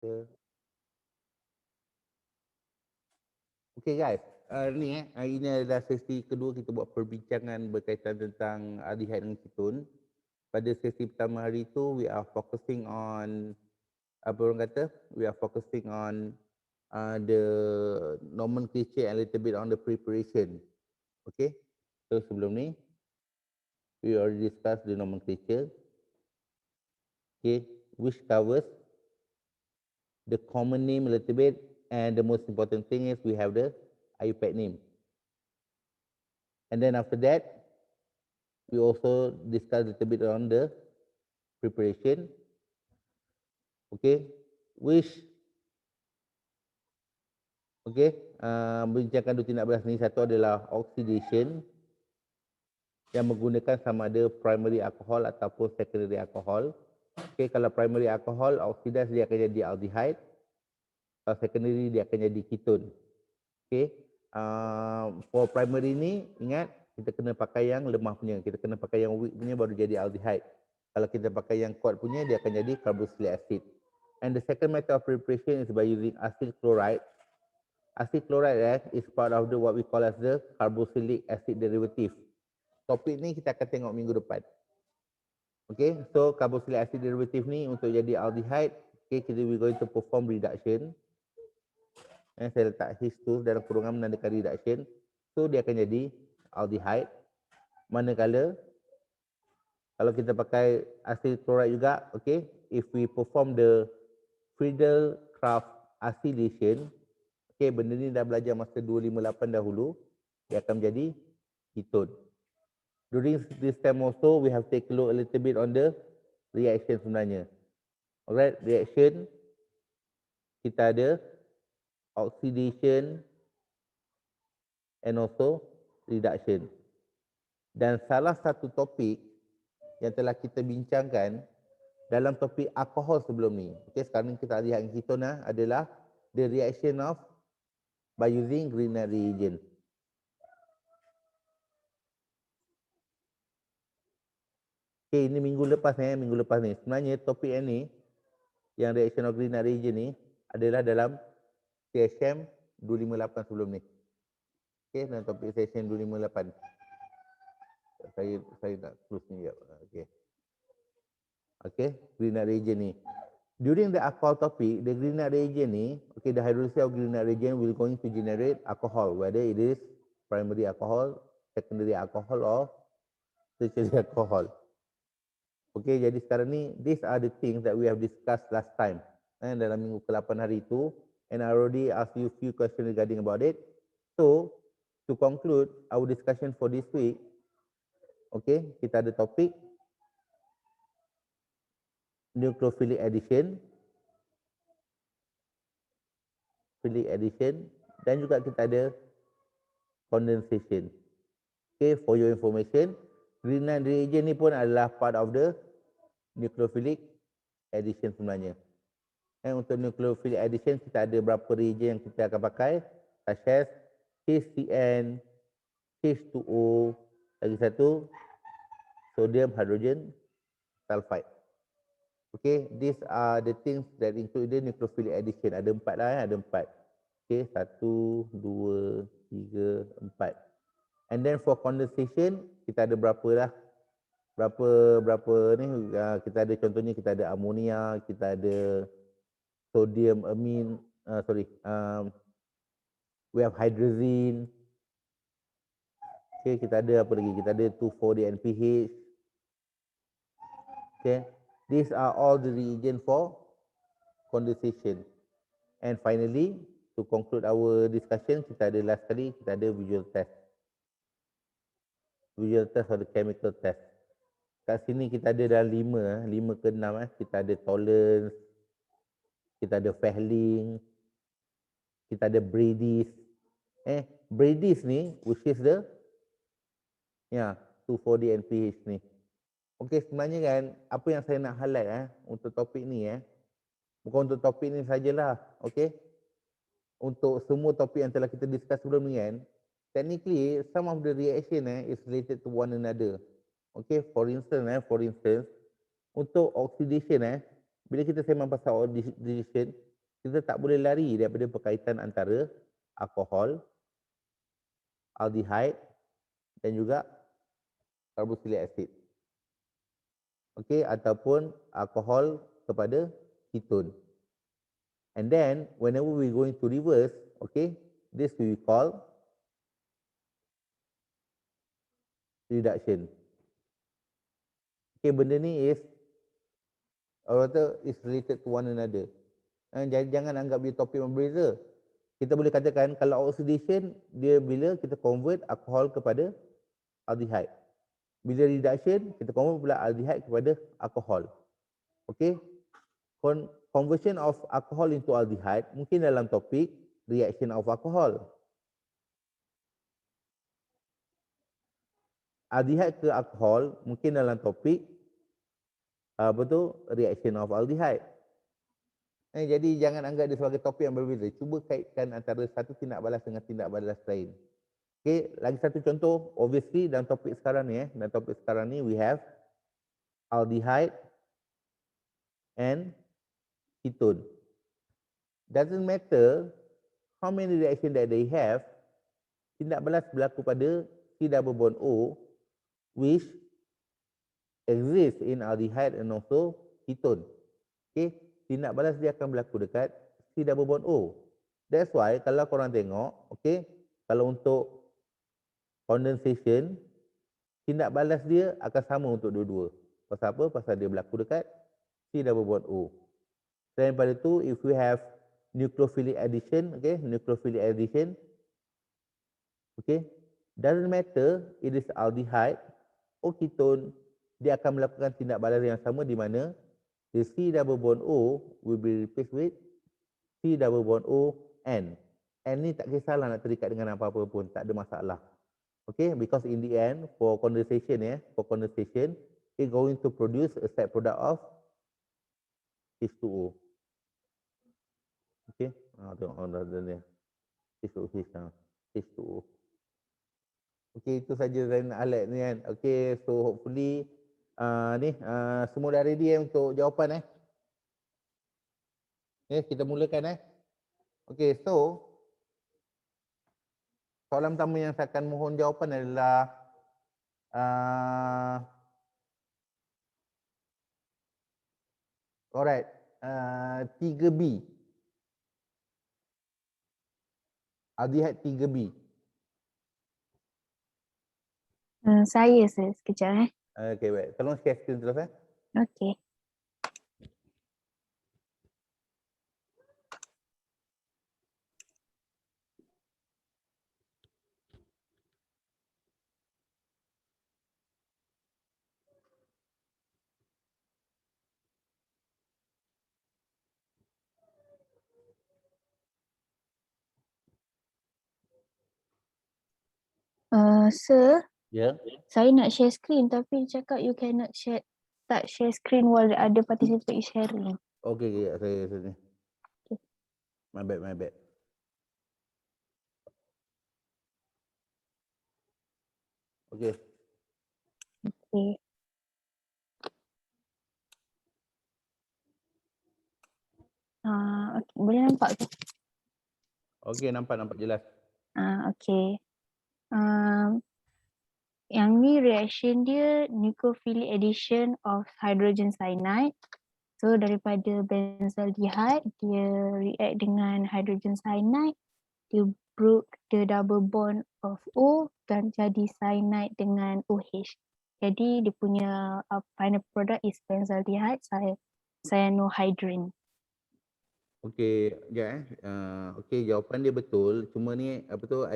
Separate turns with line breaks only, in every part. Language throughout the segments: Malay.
Okay guys, hari ini adalah sesi kedua kita buat perbincangan berkaitan tentang aldehyde dengan ketone. Pada sesi pertama hari itu, we are focusing on, apa orang kata, we are focusing on the nomenclature and a little bit on the preparation. Okay, so sebelum ni, we already discussed the nomenclature, okay, which covers the common name a little bit, and the most important thing is we have the IUPAC name. And then after that, we also discuss a little bit on the preparation, okay, which, okay, bincangkan dua tindak balas ni. Satu adalah oxidation yang menggunakan sama ada primary alcohol ataupun secondary alcohol. Okay, kalau primary alcohol, oxidase dia akan jadi aldehyde. Kalau secondary dia akan jadi ketone. Okay, for primary ni, ingat kita kena pakai yang lemah punya, kita kena pakai yang weak punya baru jadi aldehyde. Kalau kita pakai yang kuat punya, dia akan jadi carboxylic acid. And the second method of preparation is by using acyl chloride. Acyl chloride is part of the what we call as the carboxylic acid derivative. Topik ni kita akan tengok minggu depan. Okay, so carboxylic acid derivative ni untuk jadi aldehyde, okay, kita we going to perform reduction. Saya letak H tu dalam kurungan menandakan reduction. So dia akan jadi aldehyde. Manakala kalau kita pakai acyl chloride juga, okay, if we perform the Friedel-Crafts acylation, okay, benda ni dah belajar masa 258 dahulu, dia akan menjadi ketone. During this time also, we have take a look a little bit on the reaction sebenarnya. Alright, reaction, kita ada oxidation and also reduction. Dan salah satu topik yang telah kita bincangkan dalam topik alkohol sebelum ni, okay, sekarang kita lihat ketone adalah the reaction of by using Grignard reagent. Okay, ini minggu lepas ni. Sebenarnya topik yang ni, yang reaction of Grignard reagent ni adalah dalam CSM 258 sebelum ni. Okay, dalam topik session 258. Saya nak terus ni. Okay. Okay, Grignard reagent ni. During the alcohol topic, the Grignard reagent ni, okay, the hydrolysis of Grignard reagent will going to generate alcohol, whether it is primary alcohol, secondary alcohol or tertiary alcohol. Okay, jadi sekarang ni, these are the things that we have discussed last time, dalam minggu ke-8 hari itu, and I already asked you few questions regarding about it. So, to conclude our discussion for this week, okay, kita ada topik nucleophilic addition, dan juga kita ada condensation. Okay, for your information, Grignard reagent ni pun adalah part of the nucleophilic addition sebenarnya. Untuk nucleophilic addition, kita ada berapa reagent yang kita akan pakai, such as HCN, H2O, lagi satu sodium hydrogen sulfide. Okay, these are the things that include the nucleophilic addition. Ada 4 lah, ada 4. Okay, 1, 2, 3, 4. And then for condensation, kita ada berapa lah? Berapa ni? Kita ada contohnya, kita ada amonia, kita ada sodium amine, we have hydrazine. Okay, kita ada apa lagi? Kita ada 2,4-DNPH. Okay, these are all the reagent for condensation. And finally, to conclude our discussion, kita ada last kali, kita ada visual test. Visual test atau chemical test. Kat sini kita ada dah 5 ke 6. Kita ada tolerance, kita ada Fehling, kita ada Brady's. Brady's ni, which is the 2,4-DNPH ni. Okey, sebenarnya kan, apa yang saya nak highlight untuk topik ni, bukan untuk topik ni sajalah, okey. Untuk semua topik yang telah kita discuss sebelum ni kan, technically some of the reaction is related to one another. Okay, for instance, untuk oxidation, bila kita sembang pasal oxidation, kita tak boleh lari daripada perkaitan antara alkohol, aldehyde dan juga carboxylic acid. Okey, ataupun alkohol kepada ketone. And then whenever we going to reverse, okay, this we call reduction. Okay, benda ni is orang kata is related to one another. Jadi jangan anggap dia topik yang berbeza. Kita boleh katakan kalau oxidation dia bila kita convert alkohol kepada aldehyde. Bila reduction kita convert pula aldehyde kepada alkohol. Okay, conversion of alcohol into aldehyde mungkin dalam topik reaction of alcohol. Aldehyde ke alkohol mungkin dalam topik apa tu reaction of aldehyde. Jadi jangan anggap dia sebagai topik yang berbeza. Cuba kaitkan antara satu tindak balas dengan tindak balas lain. Okey, lagi satu contoh, obviously dalam topik sekarang ni dalam topik sekarang ni we have aldehyde and ketone. Doesn't matter how many reaction that they have, tindak balas berlaku pada C double bond O which exist in aldehyde and also ketone. Okay, tindak balas dia akan berlaku dekat C double bond O. That's why kalau korang tengok, okay, kalau untuk condensation, tindak balas dia akan sama untuk dua-dua. Pasal apa? Pasal dia berlaku dekat C double bond O. Selain daripada itu, if we have nucleophilic addition, okay, nucleophilic addition, okay, doesn't matter it is aldehyde or ketone, dia akan melakukan tindak balas yang sama di mana the C double bond O will be replaced with C double bond O N. N ni tak kisahlah nak terikat dengan apa-apa pun, tak ada masalah. Okay, because in the end, for condensation, it's going to produce a side product of H2O. Okay, tengok ni H2O, H2O. Okay, itu saja Zain Alat ni kan. Okay, so hopefully semua dah ready untuk jawapan Okay, kita mulakan Okay, so soalan pertama yang saya akan mohon jawapan adalah alright, 3B. Aldehyde 3B.
Saya sekejap
Okay, baik. Tolong share screen terus
Okay. Sir,
Ya.
saya nak share screen tapi cakap you cannot start share screen while the other participant is sharing.
Okay, saya sini. My bad. Okay.
Okay. Okay. Boleh nampak ke?
Okay, nampak jelas.
Okay. Yang ni reaction dia nucleophilic addition of hydrogen cyanide. So daripada benzaldehyde dia react dengan hydrogen cyanide, dia broke the double bond of O dan jadi cyanide dengan OH. Jadi dia punya final product is benzaldehyde cyanohydrin.
Okey, ya. Okey, jawapan dia betul. Cuma ni apa tu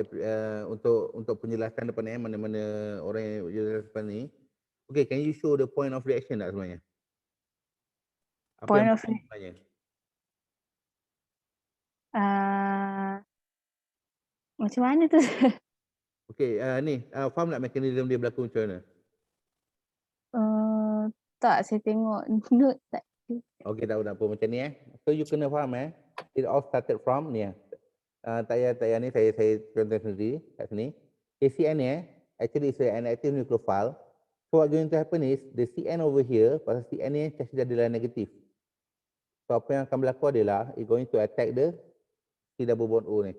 untuk penjelasan depan ni mana-mana orang yang jelas depan ni. Okey, can you show the point of reaction tak sebenarnya? Apa
Point
yang
of
sebenarnya?
Macam mana tu?
Okey, ni faham tak mekanisme dia berlaku macam mana?
Tak, saya tengok note tak.
Okey, tak apa macam ni So you kena faham it all started from ni tak payah ni saya contoh sendiri kat sini. CN ni actually is an active nucleophile. So what going to happen is the CN over here, pasal CN ni charge dia adalah negatif. So apa yang akan berlaku adalah it's going to attack the C double bond O ni.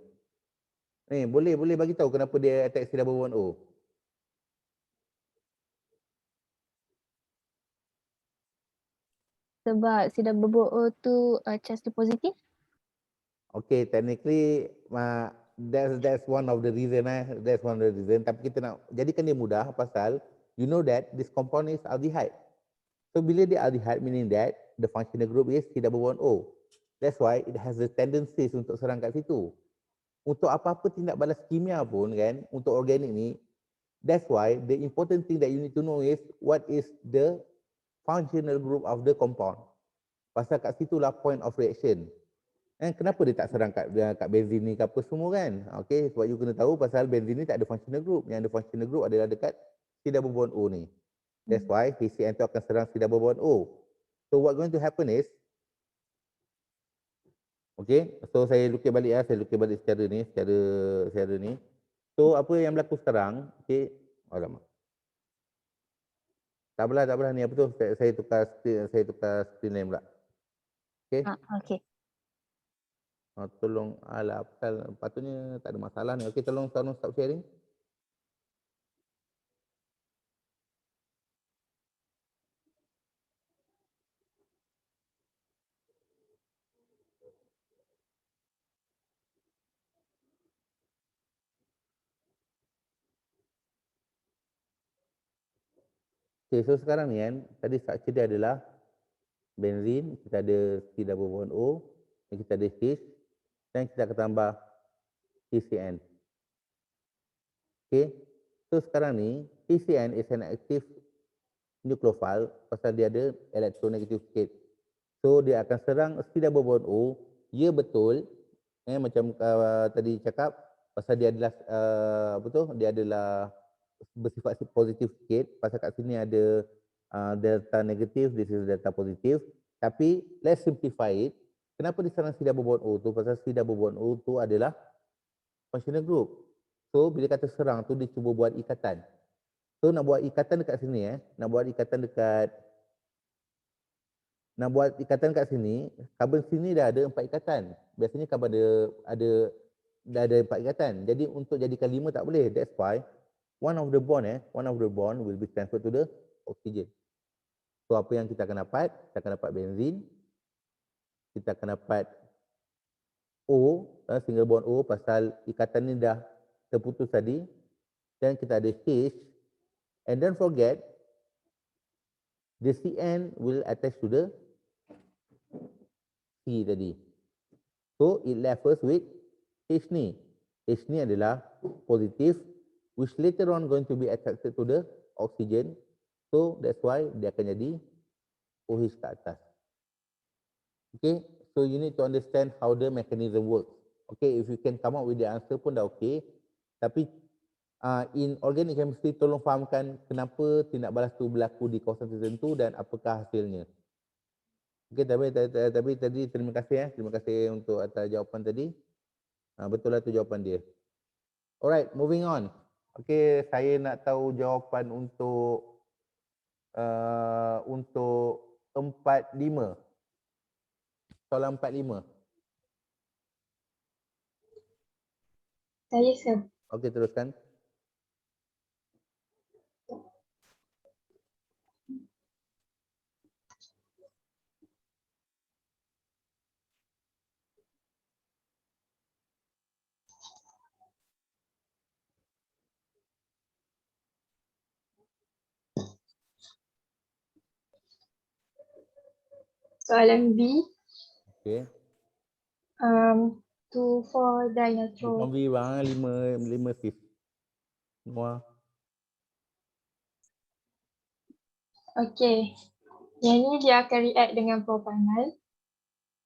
Boleh bagi tahu kenapa dia attack C double bond O?
Sebab C double bond O tu charge dia positif.
Okay, technically that's one of the reason That's one of the reason. Tapi kita nak jadikan dia mudah pasal you know that this compound is aldehyde. So bila dia aldehyde meaning that the functional group is C double bond O. That's why it has the tendencies untuk serang kat situ. Untuk apa-apa tindak balas kimia pun kan, untuk organik ni, that's why the important thing that you need to know is what is the functional group of the compound. Pasal kat situlah point of reaction. Kenapa dia tak serang kat benzin ni ke apa semua kan? Okay, sebab you kena tahu pasal benzin ni tak ada functional group. Yang ada functional group adalah dekat C double bond O ni. That's why HCN tu akan serang C double bond O. So what going to happen is, okay, so saya lukis balik secara ni. So apa yang berlaku sekarang, okay, alamak. Tak apalah ni apa tu, saya tukar screen lain pula. Okay.
Okay.
Tolong, pasal patutnya tak ada masalah ni. Okay, tolong stop sharing. Okay, so sekarang ni kan, tadi structure dia adalah benzin, kita ada C double bond O, dan kita ada H, dan kita akan tambah HCN. Okay, so sekarang ni HCN is an active nucleophile pasal dia ada electronegative state. So dia akan serang C double bond O, ya betul, macam tadi cakap, pasal dia adalah dia adalah bersifat positif sikit, pasal kat sini ada delta negatif, this is delta positif. Tapi let's simplify it. Kenapa diserang C double bond O tu? Pasal C double bond O tu adalah functional group. So bila kata serang tu dia cuba buat ikatan. So nak buat ikatan dekat sini nak buat ikatan kat sini, karbon sini dah ada 4 ikatan. Biasanya karbon dah ada 4 ikatan. Jadi untuk jadikan 5 tak boleh. That's why one of the bond will be transferred to the oxygen. So apa yang kita akan dapat? Kita akan dapat benzin. Kita akan dapat O, single bond O pasal ikatan ni dah terputus tadi. Dan kita ada H. And don't forget, the CN will attach to the C tadi. So it left us with H ni. H ni adalah positif, which later on going to be attracted to the oxygen. So that's why dia akan jadi OH ke atas. Okay, so you need to understand how the mechanism works. Okay, if you can come up with the answer pun dah okay. Tapi in organic chemistry, tolong fahamkan kenapa tindak balas tu berlaku di kawasan tertentu dan apakah hasilnya. Okay, tapi tadi terima kasih untuk atas jawapan tadi. Betul lah tu jawapan dia. Alright, moving on. Okay, saya nak tahu jawapan untuk 45. Soalan 45.
Saya sir.
Okey, teruskan.
Soalan B.
Okey.
2,4-dinitro.
Bukan V bang, 5 sis. Semua.
Okey. Yang ni dia akan react dengan propanal.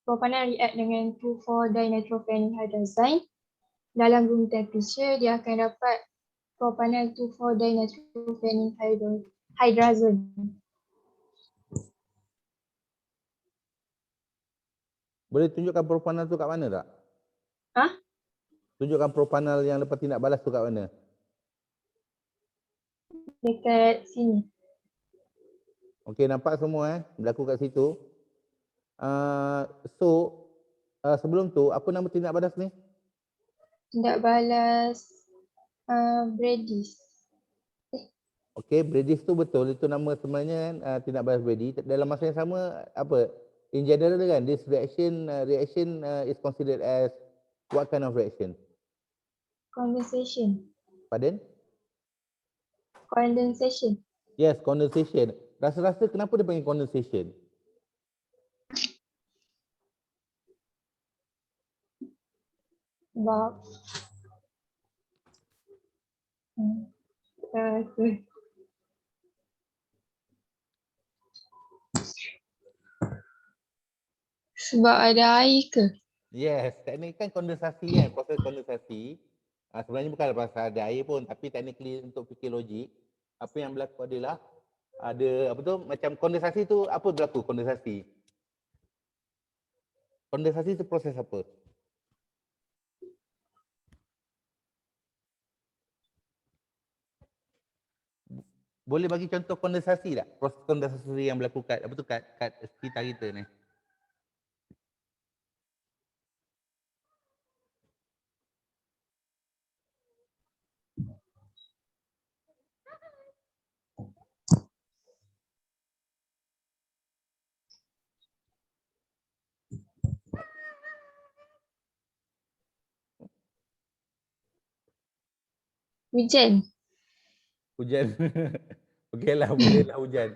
Propanal react dengan 2,4-dinitrofenylhydrazine. Dalam room temperature dia akan dapat propanal 2,4-dinitrofenylhydrazine.
Boleh tunjukkan propanal tu kat mana tak?
Hah?
Tunjukkan propanal yang lepas tindak balas tu kat mana?
Dekat sini.
Okey, nampak semua berlaku kat situ. So sebelum tu apa nama tindak balas ni?
Tindak balas Bradis.
Okey, Bradis tu betul, itu nama sebenarnya kan, tindak balas Brady. Dalam masa yang sama apa? In general kan, this reaction is considered as what kind of reaction?
Condensation.
Pardon?
Condensation.
Yes, condensation. Rasa-rasa kenapa dia panggil condensation?
Sebab sebab ada air ke?
Yes, teknik kan kondensasi kan, proses kondensasi. Sebenarnya bukan pasal ada air pun, tapi technically untuk fikir logik, apa yang berlaku adalah ada apa tu, macam kondensasi tu apa berlaku kondensasi? Kondensasi tu proses apa? Boleh bagi contoh kondensasi tak? Proses kondensasi yang berlaku kat apa tu, kat sekitar kita ni.
Hujan.
Hujan. Okeylah, bolehlah hujan.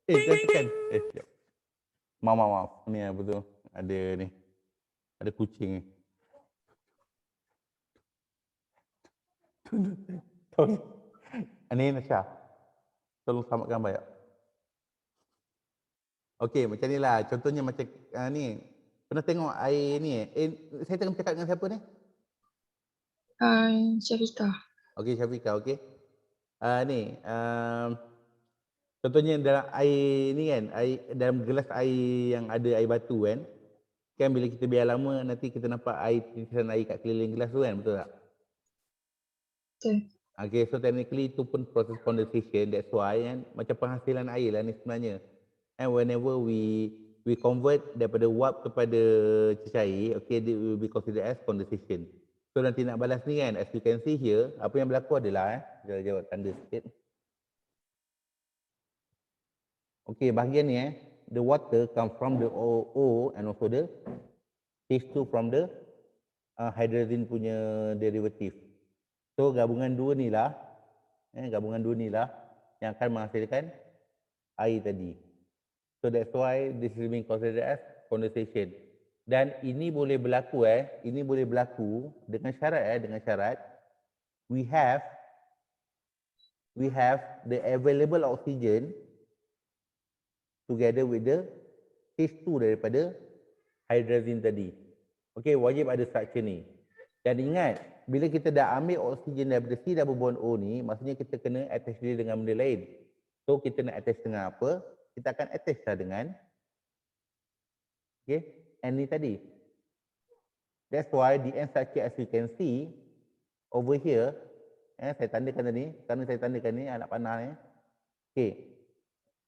Kan. Sekejap. Maaf. Ni apa tu? Ada ni. Ada kucing ni. Tolong. Ni Nasha. Tolong selamatkan banyak. Okey, macam ni lah. Contohnya macam ni. Pernah tengok air ni? Saya tengah bercakap dengan siapa ni?
Syafika.
Okey, Syafiqah. Okey. Ni. Contohnya dalam air ni kan, dalam gelas air yang ada air batu kan, bila kita biar lama nanti kita nampak titisan air kat keliling gelas tu kan, betul tak?
Betul.
Okay, so technically itu pun proses condensation, that's why kan, macam penghasilan air lah ni sebenarnya. And whenever we convert daripada wap kepada cecair, okay, it will be considered as condensation. So nanti nak balas ni kan, as you can see here, apa yang berlaku adalah, jawab tanda sikit. Okay, bahagian ni the water come from the O and also the H2 from the hydrogen punya derivative. So gabungan dua ni lah yang akan menghasilkan air tadi. So that's why this is being considered as condensation. Dan ini boleh berlaku dengan syarat we have the available oxygen together with the H2 daripada hydrogen tadi. Okey, wajib ada structure ni. Dan ingat, bila kita dah ambil oksigen daripada C double bond O ni, maksudnya kita kena attach dia dengan benda lain. So, kita nak attach dengan apa? Kita akan attach lah dengan N ni tadi. That's why the N structure as you can see over here, saya tandakan tadi, kerana saya tandakan ni anak panah ni. Okay.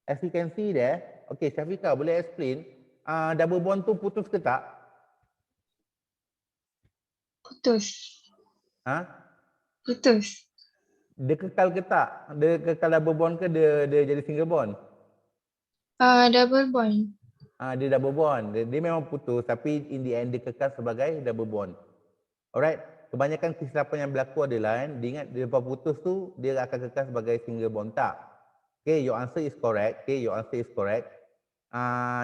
As you can see there, okay, Syafiqah boleh explain double bond tu putus ke tak?
Putus. Putus.
Dia kekal ke tak? Dia kekal double bond ke dia jadi single bond?
Double bond.
Dia double bond. Dia memang putus tapi in the end dia kekal sebagai double bond. Alright. Kebanyakan kesilapan yang berlaku adalah dia ingat dia lepas putus tu dia akan kekal sebagai single bond, tak? Okay, your answer is correct.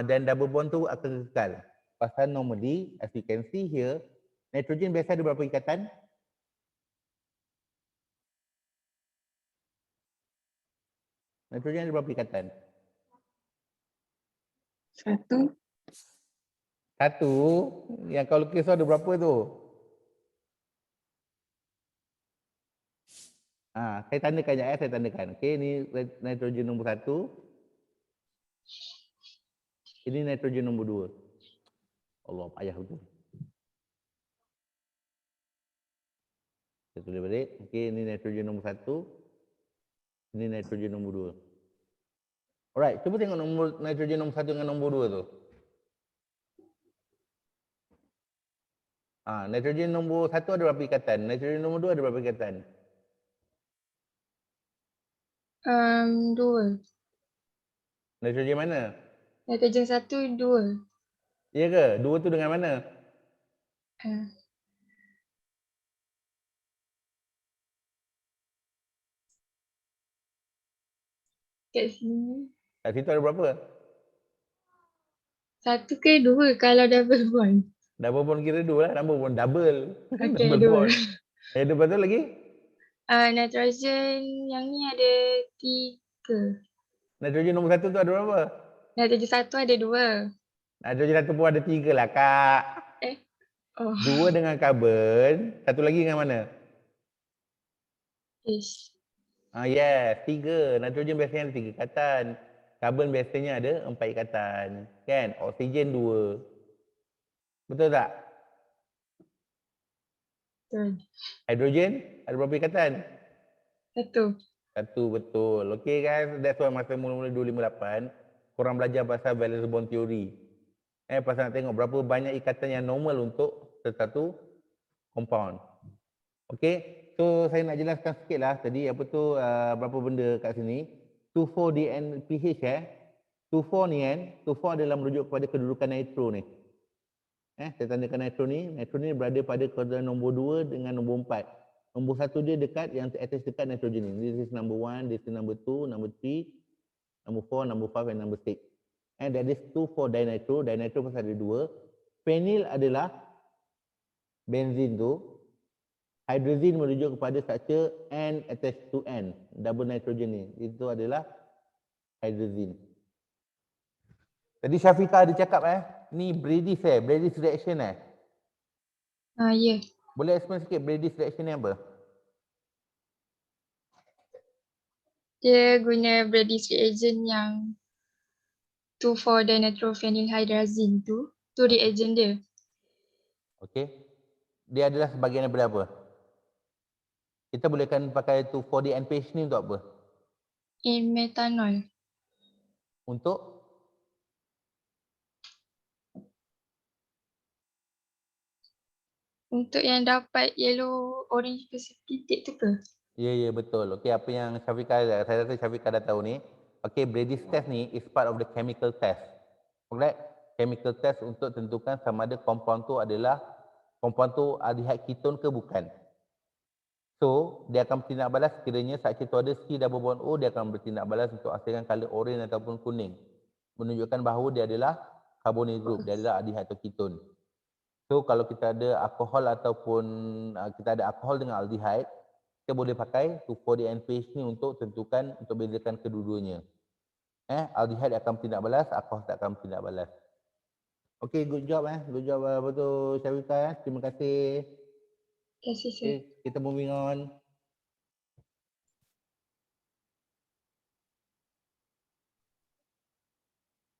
Dan double bond tu akan kekal. Pasal normally, as you can see here, nitrogen biasa ada berapa ikatan? Nitrogen ada berapa ikatan? Satu. Yang kau lukis tu ada berapa tu? Saya tandakan je, saya tandakan. Okey, ni nitrogen nombor 1. Ini nitrogen nombor 2. Allah, payah betul. Saya tulis balik. Okey, ini nitrogen nombor 1. Ini nitrogen nombor 2. Alright, cuba tengok nitrogen nombor 1 dengan nombor 2 tu. Nitrogen nombor 1 ada berapa ikatan? Nitrogen nombor 2 ada berapa ikatan?
2.
Nitrogen mana?
Nitrogen 1, 2.
Ya ke? 2 tu dengan mana?
Uh, kat sini.
Kat situ ada berapa?
1 ke 2 kalau double bond.
Double bond kira 2 lah. Number bond double.
Okay,
Double
2.
bond. Lepas tu lagi?
Nitrogen yang ni ada 3.
Nitrogen nombor 1 tu ada berapa?
Nitrogen 1 ada 2.
Nitrogen 1 pun ada 3 lah kak.
Oh.
2 dengan karbon. Satu lagi dengan mana?
Ish.
Yes, 3. Nitrogen biasanya ada 3 ikatan. Karbon biasanya ada 4 ikatan. Kan? Oksigen 2. Betul tak?
Betul.
Hidrogen ada berapa ikatan?
1.
1, betul. Okay guys, that's why masa mula-mula 258, korang belajar pasal valence bond theory. Pasal nak tengok berapa banyak ikatan yang normal untuk satu compound. Okay, so saya nak jelaskan sikit lah tadi apa tu berapa benda kat sini. 2,4-DNPH 2,4 ni kan, 2,4 adalah merujuk kepada kedudukan nitro ni. Saya tandakan nitro ni berada pada koordinat nombor 2 dengan nombor 4. Nombor 1 dia dekat, yang atas dekat nitrogen ni. This is number 1, this is number 2, number 3, number 4, number 5 and number 6. And that is 2,4 dinitro. Dinitro pasal ada 2. Phenyl adalah benzin tu. Hydrazine merujuk kepada structure N attached to N. Double nitrogen ni. Itu adalah hydrazine. Tadi Syafiqah ada cakap ni Brady's Brady's reaction
Ya.
Boleh explain sikit Brady's reaction ni apa?
Dia guna Brady's reagent yang 2,4-dinitrophenylhydrazine tu. Tu reagent dia.
Okey. Dia adalah sebahagian daripada apa? Kita bolehkan pakai 2,4-DNPH ni untuk apa?
In methanol.
Untuk
Untuk yang dapat yellow orange precipitate tu ke?
Ya, betul. Okey, apa yang Syafiqah, saya rasa Syafiqah dah tahu ni. Okey, Brady's test ni is part of the chemical test. Alright? Chemical test untuk tentukan sama ada compound tu adalah compound tu aldehyde ketone ke bukan. So, dia akan bertindak balas sekiranya structure tu ada C double bond O, dia akan bertindak balas untuk hasilkan color orange ataupun kuning. Menunjukkan bahawa dia adalah carbonyl group, dia adalah aldehyde atau ketone. So, kalau kita ada alkohol ataupun kita ada alkohol dengan aldehyde, kita boleh pakai 2,4-DNPH ni untuk tentukan, untuk bezakan kedua-duanya. Aldehyde akan bertindak balas, alkohol tak akan bertindak balas. Okay, good job Good job apa tu Syafiqah Terima kasih.
Terima kasih, sir.
Okay, kita moving on.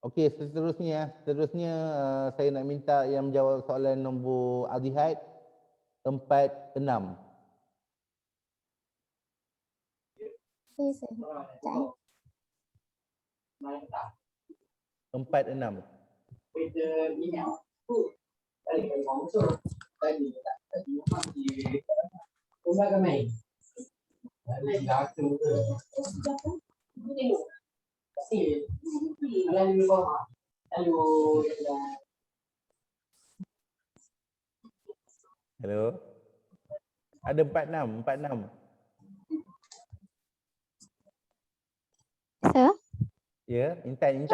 Okey, seterusnya saya nak minta yang menjawab soalan nombor aldehyde 4, 6.
Okay, sir.
4, 6. Hello. Ada 46, 46.
Sir?
Ya, Intan.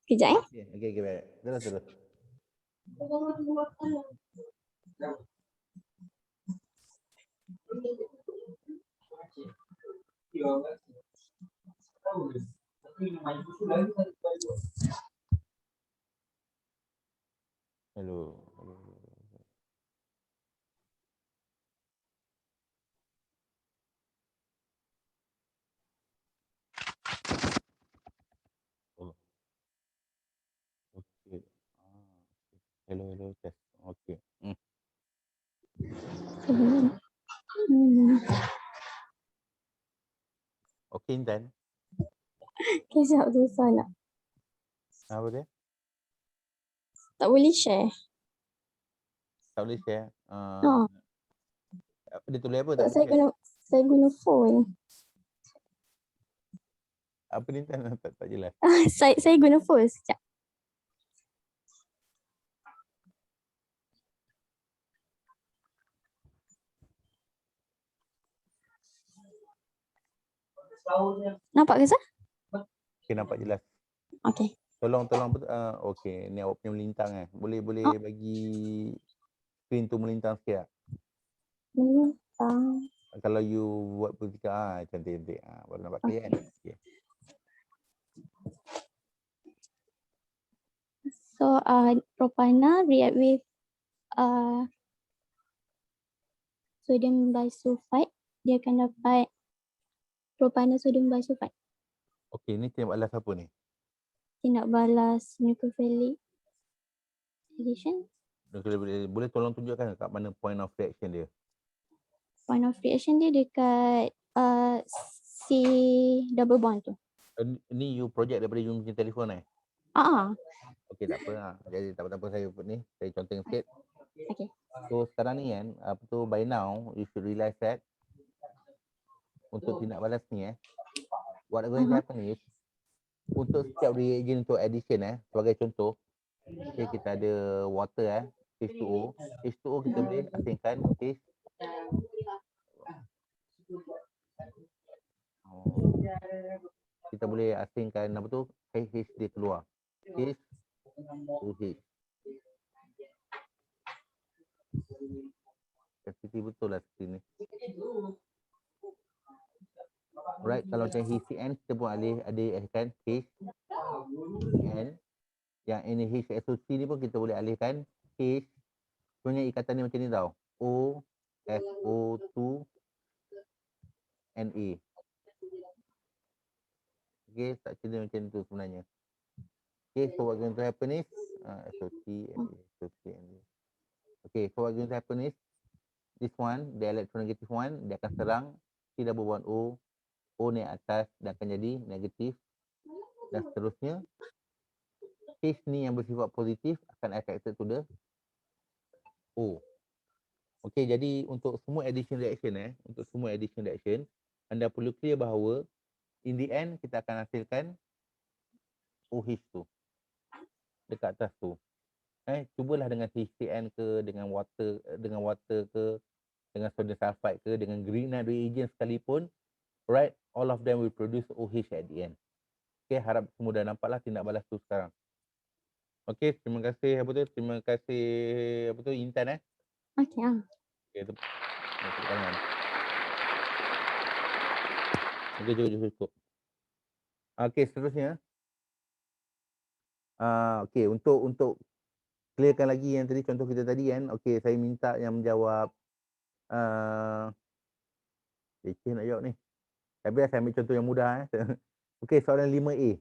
Kejap
Okey, baik. Terus. Hello. Okey. Hello, test. Okey. Okey, Intan.
Kejap susah nak.
Apa dia?
Tak boleh share.
Tak boleh share.
No,
Dia tulis apa tak boleh
saya
share.
guna phone.
Apa ni tak jelas.
Saya guna phone sekejap. Nampak ke sir?
Okay, nampak jelas.
Okay.
Tolong okey, ni awak punya melintang Boleh bagi screen tu melintang sikit tak?
Melintang.
Kalau you buat putihkan cantik-cantik. Baru nampak clear kan? Okey.
So propanol react with sodium bisulfite, dia akan dapat propanol sodium bisulfite.
Okey, ni tindak balas apa ni?
Tindak balas nucleophilic addition.
Boleh tolong tunjukkan kat mana point of reaction dia?
Point of reaction dia dekat C double bond tu.
Ni you project daripada you punya telefon Okey, tak apa. Jadi tak apa-apa saya put ni. Saya contoh sikit.
Okay.
So sekarang ni kan, by now you should realize that untuk tindak balas ni what going to happen is untuk setiap reagent untuk addition sebagai contoh, okay, kita ada water H2O. H2O kita boleh asingkan kita boleh asingkan apa tu H dia keluar. H2H. Kasih betul lah seperti ni. Right, kalau macam HCN kita pun alihkan H N. Yang NaHSO3 ni pun kita boleh alihkan H. Sebenarnya ikatan ni macam ni tau. O SO2 Na. Okay, structure dia macam tu sebenarnya. Okay, so what going to happen is SO3 Na, SO3 Na. Okay, so what going to happen is this one, the electronegative one, dia akan serang C double bond O naik atas dan akan jadi negatif dan seterusnya. H ni yang bersifat positif akan attracted to the O. Okey, jadi untuk semua addition reaction anda perlu clear bahawa in the end kita akan hasilkan OH tu dekat atas tu. Cubalah dengan HCN ke, dengan water ke, dengan sodium sulfide ke, dengan Grignard reagent sekalipun, right, all of them will produce OH at the end. Okey, harap semua dah nampaklah tindak balas tu sekarang. Okey, terima kasih Intan
Okay.
Okey, tepuk tangan. Okey, cukup. Okey, seterusnya. Okey, untuk clearkan lagi yang tadi contoh kita tadi kan. Okey, saya minta yang menjawab leceh nak jawab ni. Tapi saya ambil contoh yang mudah Okey, soalan 5A.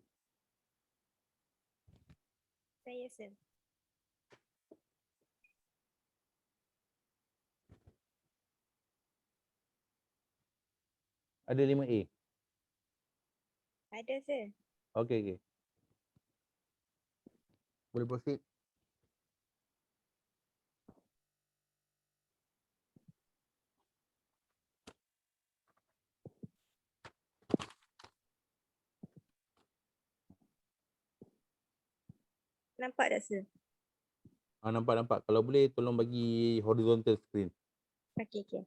Saya sir.
Ada 5A.
Ada sir.
Okey. Boleh proceed.
Nampak tak sir?
Nampak. Kalau boleh tolong bagi horizontal screen.
Okey.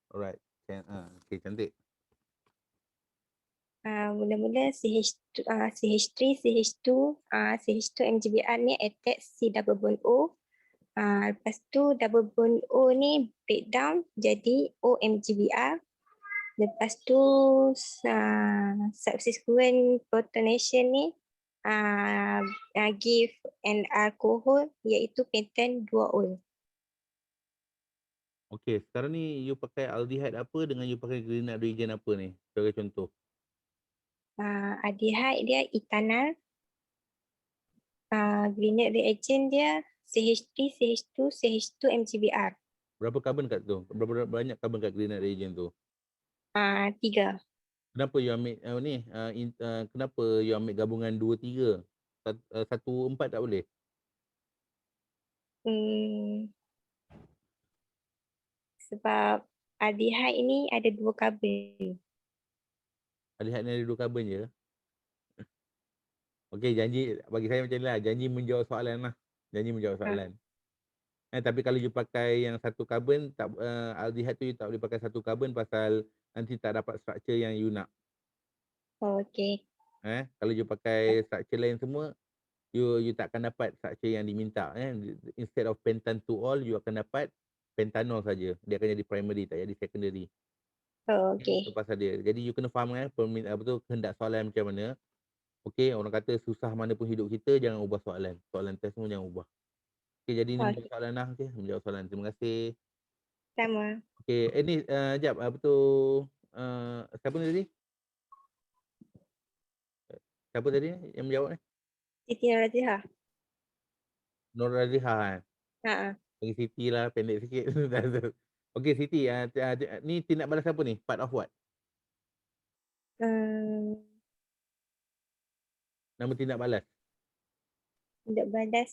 Alright. Okey, cantik.
Mula-mula CH3, CH2, CH2 MgBr ni attack C double bond O. Lepas tu double bond O ni breakdown jadi O MgBr. Lepas tu subsequent protonation ni give an alcohol iaitu pentan 2-ol.
Okey, sekarang ni you pakai aldehyde apa dengan you pakai Grignard reagent apa ni? Sebagai contoh.
Aldehyde dia etanal. Grignard reagent dia CH3, CH2, CH2 MgBr.
Berapa carbon kat tu? Berapa banyak carbon kat Grignard reagent tu?
3.
Kenapa you ambil kenapa you ambil gabungan 2 3? 1 4 tak boleh?
Sebab aldehyde ini ada 2 karbon.
Aldehyde ni ada 2 karbon je. Okey, janji bagi saya macam ni lah. Janji menjawab soalan lah. Janji menjawab soalan. Tapi kalau you pakai yang satu karbon, tak aldehyde tu you tak boleh pakai satu karbon pasal nanti tak dapat structure yang you nak.
Oh, okey.
Kalau you pakai structure lain semua, you tak akan dapat structure yang diminta. Instead of pentan to all, you akan dapat pentanol saja. Dia akan jadi primary, tak jadi secondary.
Oh,
Itu
okey.
pasal dia. Jadi you kena faham kehendak soalan macam mana. Okey, orang kata susah mana pun hidup kita, jangan ubah soalan. Soalan test semua jangan ubah. Okey, jadi ni menjawab soalan lah. Okey, menjawab soalan. Terima kasih.
Sama.
Okey, ni jap siapa ni tadi? Siapa tadi yang menjawab ni?
Siti Nurhazihah.
Nur Razihah.
Ha.
Bagi Siti lah, pendek sikit. Okey, Siti, ni tindak balas apa ni? Part of what? Nama tindak balas.
Tindak balas.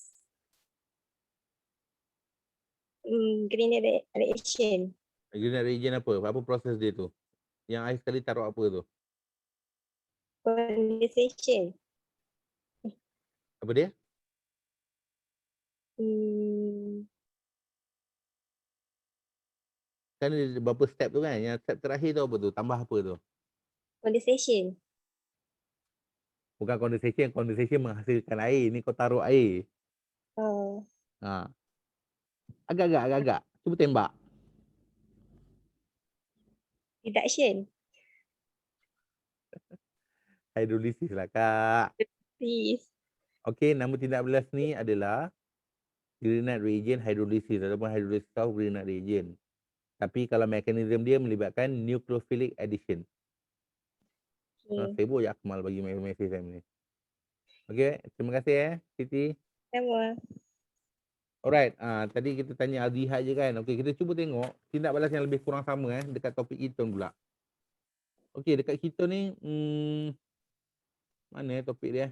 Grenade reaction.
Grenade reaction apa? Apa proses dia tu? Yang akhir sekali taruh apa tu?
Condensation.
Apa dia? Kan ada berapa step tu kan? Yang step terakhir tu apa tu? Tambah apa tu?
Condensation.
Bukan condensation. Condensation menghasilkan air. Ni kau taruh air.
Oh.
Agak-agak. Cuba tembak.
Reduction.
Hydrolysis lah, Kak.
Please.
Okey, nama tindak balas ni adalah Grignard reagent hydrolysis ataupun hydrolysis of Grignard reagent. Tapi kalau mekanisme dia melibatkan nucleophilic addition. Sibuk je Akmal bagi mesej saya ni. Okey, terima kasih Siti.
Sama.
Alright, tadi kita tanya aldehyde je kan. Okey, kita cuba tengok tindak balas yang lebih kurang sama dekat topik ketone pula. Okey, dekat ketone ni mana topik dia?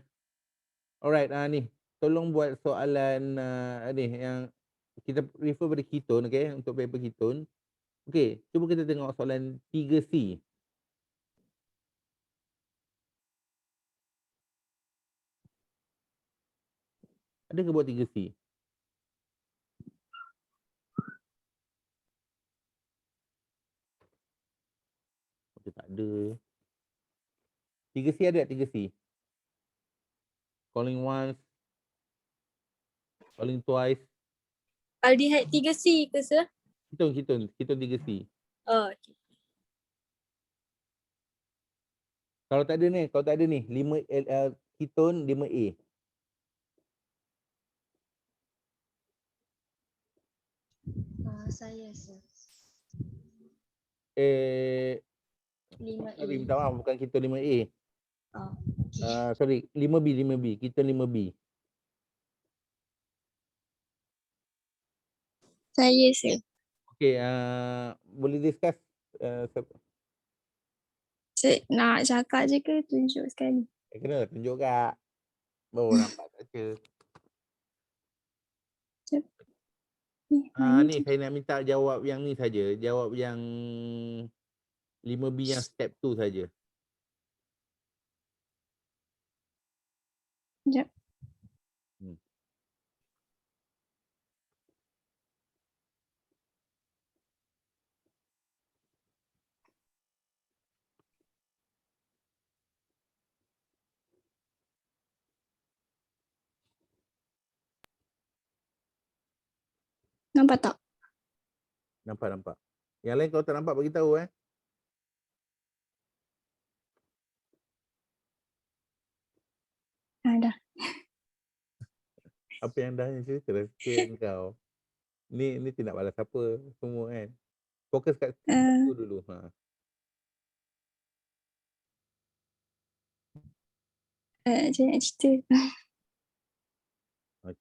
Alright, ni tolong buat soalan ni yang kita refer pada ketone, okey, untuk paper ketone. Okey, cuba kita tengok soalan 3C. Ada ke buat 3C? Okey, tak ada. 3C ada tak 3C? Calling once, calling twice.
Aldehyde 3C ke sir?
Ketone 3C.
Oh, okay.
Kalau tak ada ni 5 ketone 5A.
Saya sir. 5A.
Sorry, minta maaf, bukan ketone 5A.
Oh,
Sorry, 5B, ketone 5B.
saya sir.
Okey, boleh discuss
Nak cakap je ke tunjuk sekali?
kena tunjuk Kak. Baru nampak baca. Ni saya nak minta jawab yang ni saja. Jawab yang 5B yang step 2 saja.
Sekejap. Nampak tak?
Nampak. Yang lain kalau tak nampak bagi tahu
Dah.
Apa yang dah cerita sikit kau. Ni tindak balas apa semua kan. Fokus kat itu dulu.
Macam nak cerita.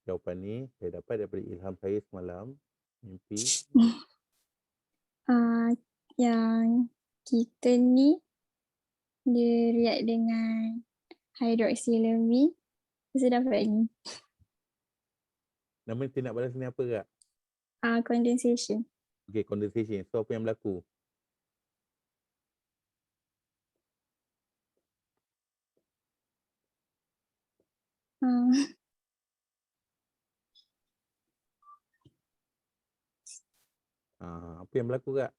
Jawapan ni saya dapat daripada ilham saya semalam. Mimpi.
Yang kita ni dia react dengan hydroxylamine. Saya dapat ni.
Nama tindak balas ni apa kak?
Condensation.
Okay, condensation. So apa yang berlaku?
Ah,
Apa yang berlaku kak?